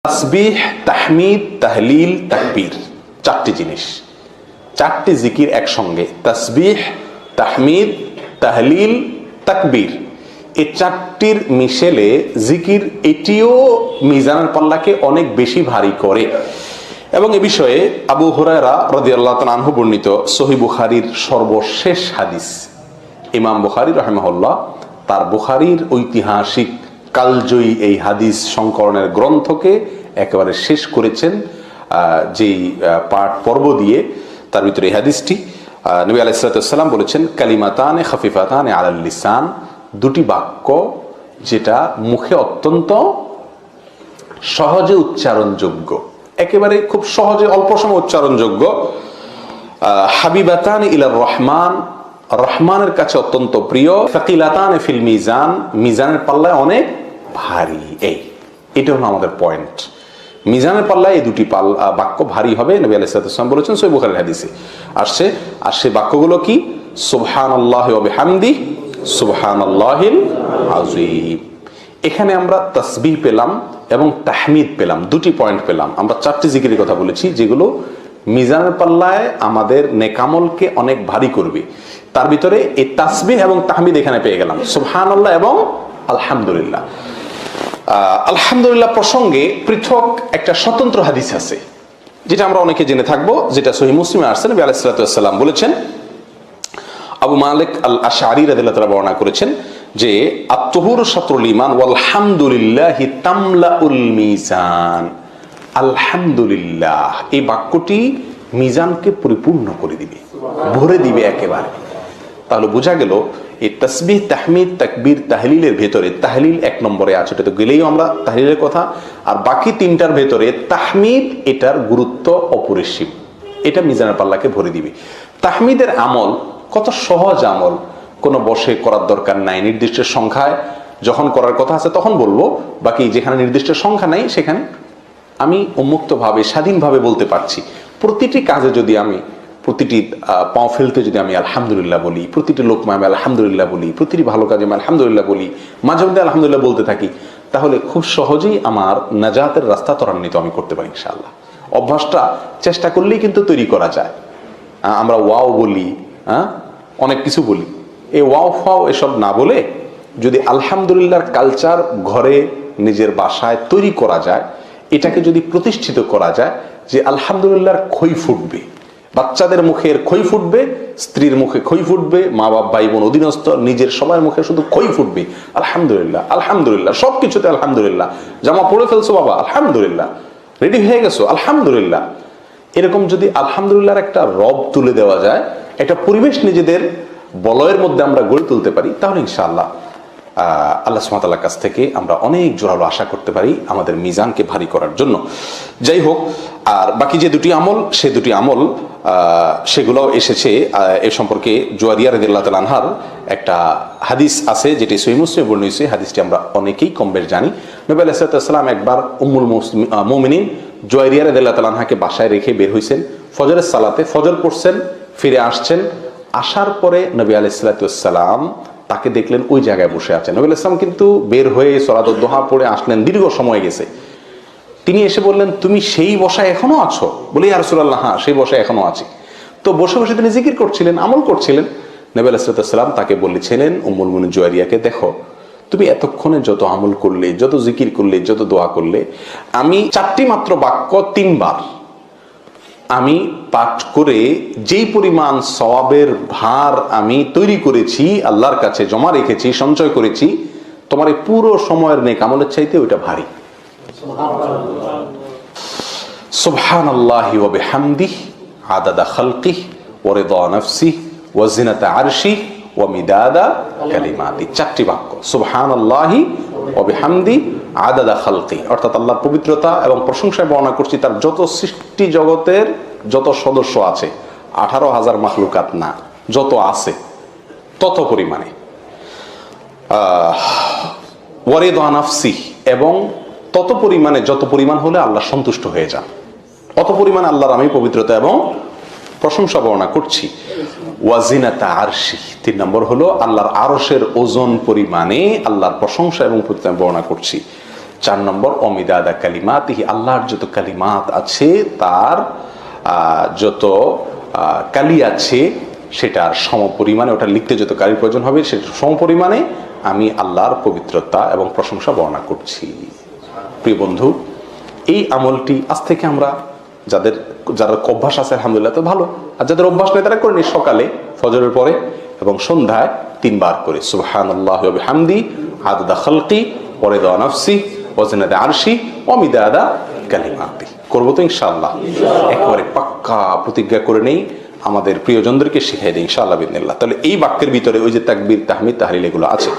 তাসবিহ, তাহমিদ, তাহলিল, তাকবীর, চারটি জিনিস, চারটি জিকির একসঙ্গে। তাসবিহ, তাহমিদ, তাহলিল, তাকবীর, এই চারটির মিশেলে জিকির, এটিও মিজানের পাল্লাকে অনেক বেশি ভারী করে। এবং এ বিষয়ে আবু হুরায়রা রাদিয়াল্লাহু তাআলা আনহু বর্ণিত সহিহ বুখারীর সর্বশেষ হাদিস, ইমাম বুখারী রাহিমাহুল্লাহ তার বুখারীর ঐতিহাসিক কালজয়ী এই হাদিস সংকলনের গ্রন্থকে একেবারে শেষ করেছেন যেই পর্ব দিয়ে, তার ভিতরে এই হাদিসটি। নবী আলাইহিস সালাতু ওয়াস সালাম বলেছেন, কালিমাতানে খাফিফাতানে আলাল লিসান, দুটি বাক্য যেটা মুখে অত্যন্ত সহজে উচ্চারণযোগ্য, একেবারে খুব সহজে অল্প সময় উচ্চারণযোগ্য। হাবিবাতান ইলার রহমান, রহমানের কাছে অত্যন্ত প্রিয়। সাকিলাতানে ফিল মিজান, মিজানের পাল্লায় অনেক ভারী। এটা হলো আমাদের পয়েন্ট। মিজানের পাল্লায় এই দুটি বাক্য ভারী হবে, নবী আলাইহিস সালাতু ওয়াস সালাম বলেছেন, সহিহ বুখারীর হাদিসে আসছে। আর সেই বাক্যগুলো কি? সুবহানাল্লাহি ওয়া বিহামদিহি, সুবহানাল্লাহিল আযীম। এখানে আমরা তাসবিহ পেলাম এবং তাহমিদ পেলাম, দুটি পয়েন্ট পেলাম। আমরা চারটি জিকিরের কথা বলেছি যেগুলো মিজানের পাল্লায় আমাদের নেকামলকে অনেক ভারী করবে। তার ভিতরে এই তাসবিহ এবং তাহমিদ এখানে পেয়ে গেলাম, সুবহানাল্লাহ এবং আলহামদুলিল্লাহ। আলহামদুলিল্লাহ প্রসঙ্গে পৃথক একটা স্বতন্ত্র হাদিস আছে, যেটা আমরা অনেকে জেনে থাকবো, যেটা সহিহ মুসলিমে আসছে। নবী আলাইহিস সালাতু ওয়াস সালাম বলেছেন, আবু মালিক আল আশআরী রাদিয়াল্লাহু তাআলা বর্ণনা করেছেন যে, আত-তুহুরু শাতরুল ঈমান ওয়াল হামদুলিল্লাহি তামলাউল মিজান। আলহামদুলিল্লাহ এই বাক্যটি মিজানকে পরিপূর্ণ করে দিবে, ভরে দিবে একেবারে। তাহলে বোঝা গেল এই তাসবিহ, তাহমিদ, তাকবীর, তাহলিলের ভেতরে তাহলিল এক নম্বরে আছে, এটা তো গেলেই আমরা তাহলিলের কথা। আর বাকি তিনটার ভেতরে তাহমিদ, এটার গুরুত্ব অপরিসীম, এটা মিজানের পাল্লাকে ভরে দিবে। তাহমিদের আমল কত সহজ আমল, কোনো বসে করার দরকার নাই, নির্দিষ্ট সংখ্যায় যখন করার কথা আছে তখন বলবো, বাকি যেখানে নির্দিষ্ট সংখ্যা নাই সেখানে আমি উন্মুক্তভাবে স্বাধীনভাবে বলতে পারছি। প্রতিটি কাজে যদি আমি, প্রতিটি পাও ফেলতে যদি আমি আলহামদুলিল্লাহ বলি, প্রতিটি লোকমা আমি আলহামদুলিল্লাহ বলি, প্রতিটি ভালো কাজে আমি আলহামদুলিল্লাহ বলি, মাঝে মধ্যে আলহামদুলিল্লাহ বলতে থাকি, তাহলে খুব সহজেই আমার নাজাতের রাস্তা ত্বরান্বিত আমি করতে পারি ইনশাআল্লাহ। অভ্যাসটা চেষ্টা করলেই কিন্তু তৈরি করা যায়। আমরা ওয়াও বলি, অনেক কিছু বলি, এই ওয়াও ফাও এসব না বলে যদি আলহামদুলিল্লাহর কালচার ঘরে নিজের বাসায় তৈরি করা যায়, এটাকে যদি প্রতিষ্ঠিত করা যায় যে আলহামদুলিল্লাহর খই ফুটবে, বাচ্চাদের মুখে এর খই ফুটবে, স্ত্রীর মুখে খই ফুটবে, মা বাপ ভাই বোন অধীনস্থ নিজের সবার মুখে শুধু খই ফুটবে, আলহামদুলিল্লাহ আলহামদুলিল্লাহ, সবকিছুতে আলহামদুলিল্লাহ, জামা পরে ফেলছো বাবা আলহামদুলিল্লাহ, রেডি হয়ে গেছো আলহামদুলিল্লাহ। এরকম যদি আলহামদুলিল্লাহর একটা রব তুলে দেওয়া যায়, একটা পরিবেশ নিজেদের বলয়ের মধ্যে আমরা গড়ে তুলতে পারি, তাহলে ইনশাআল্লাহ আল্লাহ সুবহানাহু ওয়া তাআলার কাছ থেকে আমরা অনেক জোরালো আশা করতে পারি আমাদের মিজানকে ভারী করার জন্য। যাই হোক, আর বাকি যে দুটি আমল, সে দুটি আমল সেগুলো এসেছে এ সম্পর্কে জুয়ারিয়া রাদিয়াল্লাহু তাআলা আনহার একটা হাদিস আছে, যেটি সহিহ মুসলিমে বর্ণিত হয়েছে। হাদিসটি আমরা অনেকেই কম বেশ জানি। নবী আলাইহিস সালাতু ওয়াস সালাম একবার উম্মুল মুমিনিন জুয়ারিয়া রাদিয়াল্লাহু তাআলা আনহাকে বাসায় রেখে বের হয়েছেন ফজরের সালাতে, ফজর পড়ছেন, ফিরে আসছেন। আসার পরে নবী আলাইহিস সালাতু ওয়াস সালাম তাকে দেখলেন ওই জায়গায় বসে আছেন। নবী আলাইহিস সালাম কিন্তু বের হয়ে সালাতুদ দুহা পড়ে আসলেন, দীর্ঘ সময় গেছে। তিনি এসে বললেন, তুমি সেই বসায় এখনো আছো? বলে, ইয়া রাসূলুল্লাহ, হ্যাঁ সেই বসায় এখনো আছি। তো বসে বসে তিনি জিকির করছিলেন, আমল করছিলেন। নবী আলাইহিস সালাম তাকে বলেছিলেন, উম্মুল মুমিনিন জুয়ারিয়াকে, দেখো তুমি এতক্ষণে যত আমল করলে, যত জিকির করলে, যত দোয়া করলে, আমি চারটি মাত্র বাক্য 3 বার আমি পাঠ করে যেই পরিমাণ সওয়াবের ভার আমি তৈরি করেছি, আল্লাহর কাছে জমা রেখেছি, সঞ্চয় করেছি, তোমার এই পুরো সময়ের নেক আমলের চাইতে ওইটা ভারী। সুবহানাল্লাহি ওয়া বিহামদিহি আদাদা খালকিহি ওয়া রিদা নাফসিহি ওয়া জিনাতা আরশিহি ওয়া মিদাদা কালিমাতি। চারটি বাক্য, সুবহানাল্লাহি ওয়া বিহামদিহি আদাদা খালকি, অর্থাৎ আল্লাহর পবিত্রতা এবং প্রশংসায় বর্ণনা করছি তার যত সৃষ্টি জগতের যত সদস্য আছে, 18,000 মাখলুকাত না, যত আছে তত পরিমাণে, ওয়ারিদা নাফসি, এবং তত পরিমাণে যত পরিমাণ হলে আল্লাহ সন্তুষ্ট হয়ে যান, অত পরিমাণ আল্লাহর আমি পবিত্রতা এবং প্রশংসা বর্ণনা করছি। ওয়াজিনাতা আরশি, 3 নম্বর হলো আল্লাহর আরশের ওজন পরিমাণে আল্লাহর প্রশংসা এবং বর্ণনা করছি। 4 নম্বর অমিদাদা কালিমাতিহি, আল্লাহর যত কালিমাত আছে তার যত কালি আছে সেটার সমপরিমাণে, ওটা লিখতে যত কালির প্রয়োজন হবে সেটার সমপরিমাণে আমি আল্লাহর পবিত্রতা এবং প্রশংসা বর্ণনা করছি। প্রিয় বন্ধু, এই আমলটি আজ থেকে আমরা যারা অভ্যাস আছে আলহামদুলিল্লাহ তো ভালো, আর যাদের অভ্যাস নেই তারা করে নি সকালে ফজরের পরে এবং সন্ধ্যায় 3 বার করে সুবহানাল্লাহি ওয়া বিহামদি আদদা খালকি ওয়া রিদা নাফসি ওয়া জিনাদা আরশি ওয়া মিদাদা কালিমাতি। করবো তো ইনশাআল্লাহ, একেবারে পাক্কা প্রতিজ্ঞা করে নেই, আমাদের প্রিয়জনদেরকে শিখিয়ে দিই ইনশাআল্লাহ বিদিনিল্লাহ। তাহলে এই বাক্যের ভিতরে ওই যে তাকবীর, তাহমিদ, তাহলিল এগুলো আছে।